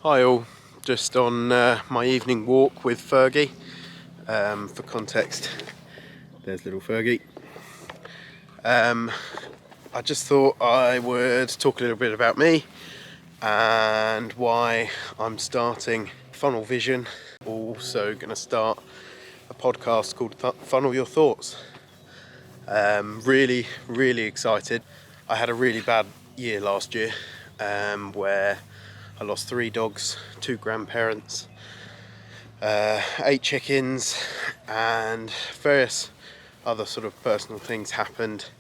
Hi all, just on my evening walk with Fergie. For context, there's little Fergie. I just thought I would talk a little bit about me and why I'm starting Funnel Vision. Also going to start a podcast called Funnel Your Thoughts. Really excited. I had a really bad year last year where I lost 3 dogs, 2 grandparents, 8 chickens, and various other sort of personal things happened,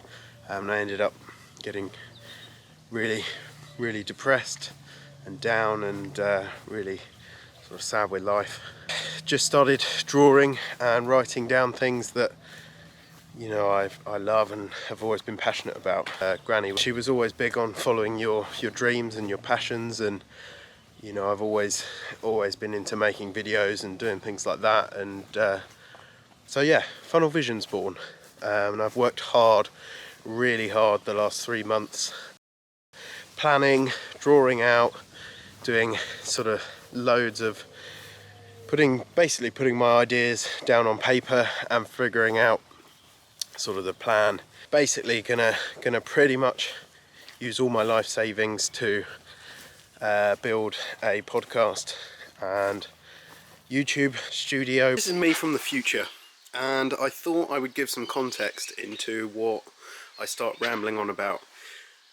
and I ended up getting really depressed and down and really sort of sad with life. Just started drawing and writing down things that I love and have always been passionate about. Granny, she was always big on following your dreams and your passions, and I've always been into making videos and doing things like that, and so yeah, Funnel Vision's born. And I've worked really hard the last 3 months, planning, drawing out, doing sort of loads of putting my ideas down on paper and figuring out sort of the plan. Basically gonna pretty much use all my life savings to build a podcast and YouTube studio. This is me from the future, and I thought I would give some context into what I start rambling on about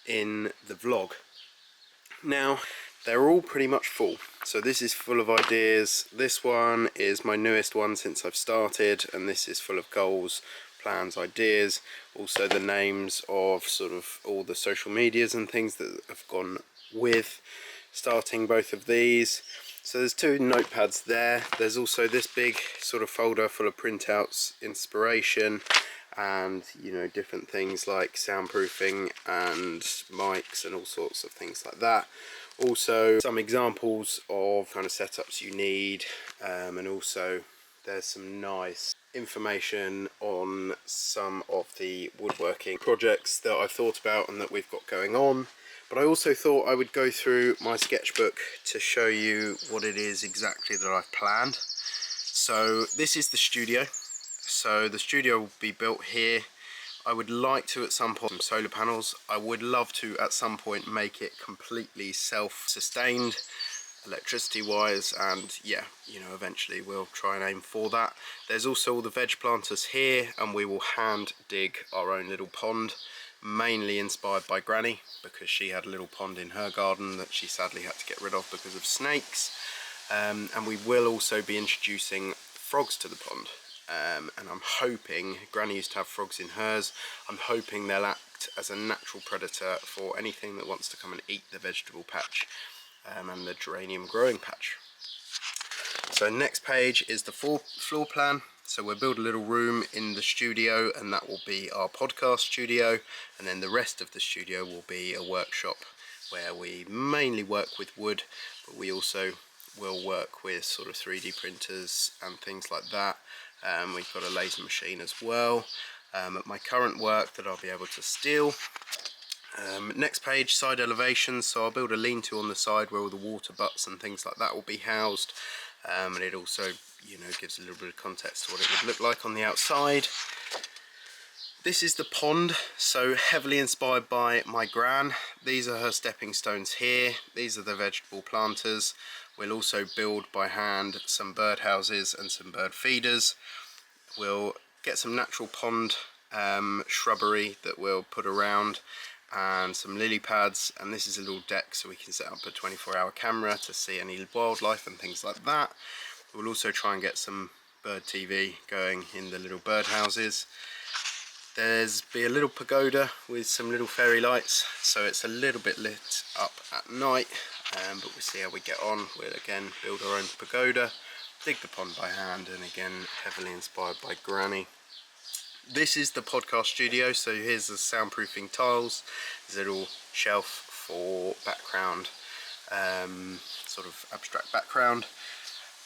in the vlog. Now, they're all pretty much full. So this is full of ideas. This one is my newest one since I've started, and this is full of goals, plans, ideas. Also the names of sort of all the social medias and things that have gone with starting both of these. So there's 2 notepads there. There's also this big sort of folder full of printouts, inspiration, and different things like soundproofing and mics and all sorts of things like that. Also some examples of kind of setups you need, and also there's some nice information on some of the woodworking projects that I've thought about and that we've got going on. But I also thought I would go through my sketchbook to show you what it is exactly that I've planned. So this is the studio. So the studio will be built here. I would like to at some point some solar panels. I would love to at some point make it completely self-sustained electricity wise, and yeah, eventually we'll try and aim for that. There's also all the veg planters here, and we will hand dig our own little pond, mainly inspired by Granny, because she had a little pond in her garden that she sadly had to get rid of because of snakes. And we will also be introducing frogs to the pond. And I'm hoping, Granny used to have frogs in hers, I'm hoping they'll act as a natural predator for anything that wants to come and eat the vegetable patch and the geranium growing patch. So next page is the floor plan. So we'll build a little room in the studio, and that will be our podcast studio, and then the rest of the studio will be a workshop where we mainly work with wood, but we also will work with sort of 3D printers and things like that. We've got a laser machine as well at my current work that I'll be able to steal. Next page, side elevations. So I'll build a lean-to on the side where all the water butts and things like that will be housed, and it also gives a little bit of context to what it would look like on the outside. This is the pond, so heavily inspired by my gran. These are her stepping stones here. These are the vegetable planters. We'll also build by hand some bird houses and some bird feeders. We'll get some natural pond shrubbery that we'll put around, and some lily pads, and this is a little deck so we can set up a 24-hour camera to see any wildlife and things like that. We'll also try and get some bird TV going in the little bird houses. There's be a little pagoda with some little fairy lights, so it's a little bit lit up at night, but we'll see how we get on. We'll again build our own pagoda, dig the pond by hand, and again heavily inspired by Granny. This is the podcast studio, so here's the soundproofing tiles. There's a little shelf for background, sort of abstract background.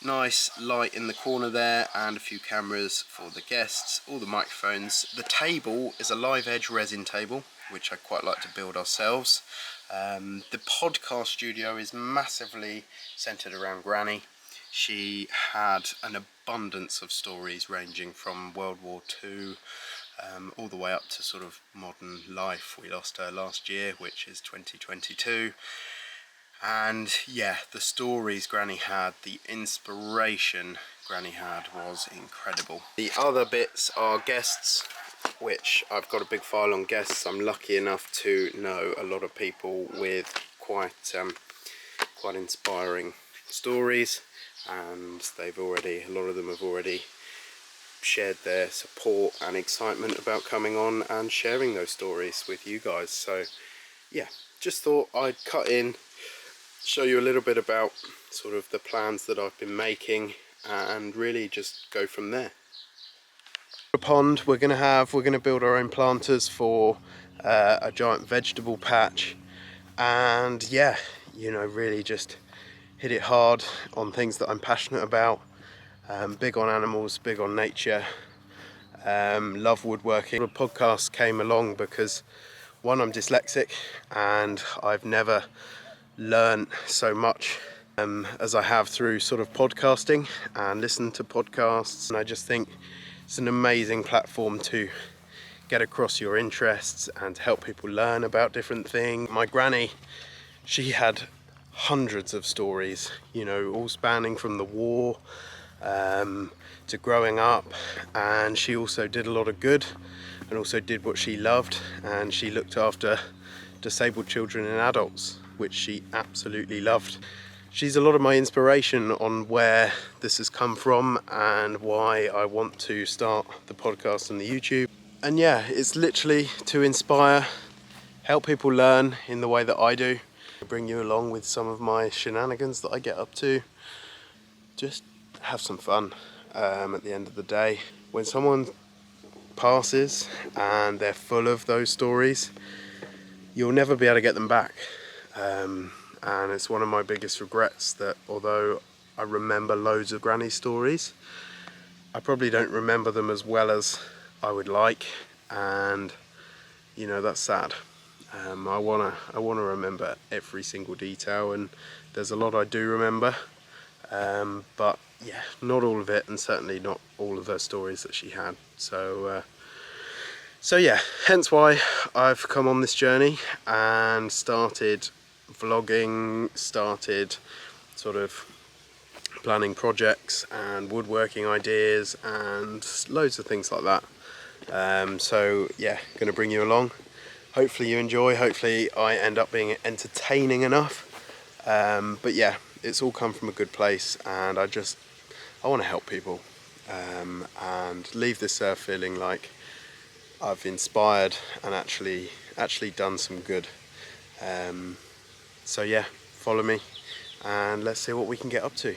Nice light in the corner there, and a few cameras for the guests, all the microphones. The table is a live edge resin table, which I quite like to build ourselves. The podcast studio is massively centered around Granny. She had an abundance of stories ranging from World War II all the way up to sort of modern life. We lost her last year, which is 2022. And yeah, the stories Granny had, the inspiration Granny had was incredible. The other bits are guests, which I've got a big file on guests. I'm lucky enough to know a lot of people with quite inspiring stories, and a lot of them have already shared their support and excitement about coming on and sharing those stories with you guys. So yeah, just thought I'd cut in, show you a little bit about sort of the plans that I've been making, and really just go from there. A pond we're going to build our own planters for a giant vegetable patch, and yeah, you know, really just hit it hard on things that I'm passionate about. Big on animals, big on nature, love woodworking. The podcast came along because, one, I'm dyslexic and I've never learned so much as I have through sort of podcasting and listen to podcasts, and I just think it's an amazing platform to get across your interests and to help people learn about different things. My granny, she had hundreds of stories, you know, all spanning from the war to growing up, and she also did a lot of good and also did what she loved, and she looked after disabled children and adults, which she absolutely loved. She's a lot of my inspiration on where this has come from and why I want to start the podcast and the YouTube. And yeah, it's literally to inspire, help people learn in the way that I do, bring you along with some of my shenanigans that I get up to. Just have some fun at the end of the day. When someone passes and they're full of those stories, you'll never be able to get them back. And it's one of my biggest regrets that although I remember loads of granny stories, I probably don't remember them as well as I would like, and you know, that's sad. I wanna remember every single detail, and there's a lot I do remember, but yeah, not all of it, and certainly not all of her stories that she had. So yeah, hence why I've come on this journey and started vlogging, started sort of planning projects and woodworking ideas and loads of things like that. So yeah, gonna bring you along. Hopefully you enjoy, hopefully I end up being entertaining enough. But yeah, it's all come from a good place, and I want to help people and leave this earth feeling like I've inspired and actually done some good. So yeah, follow me and let's see what we can get up to.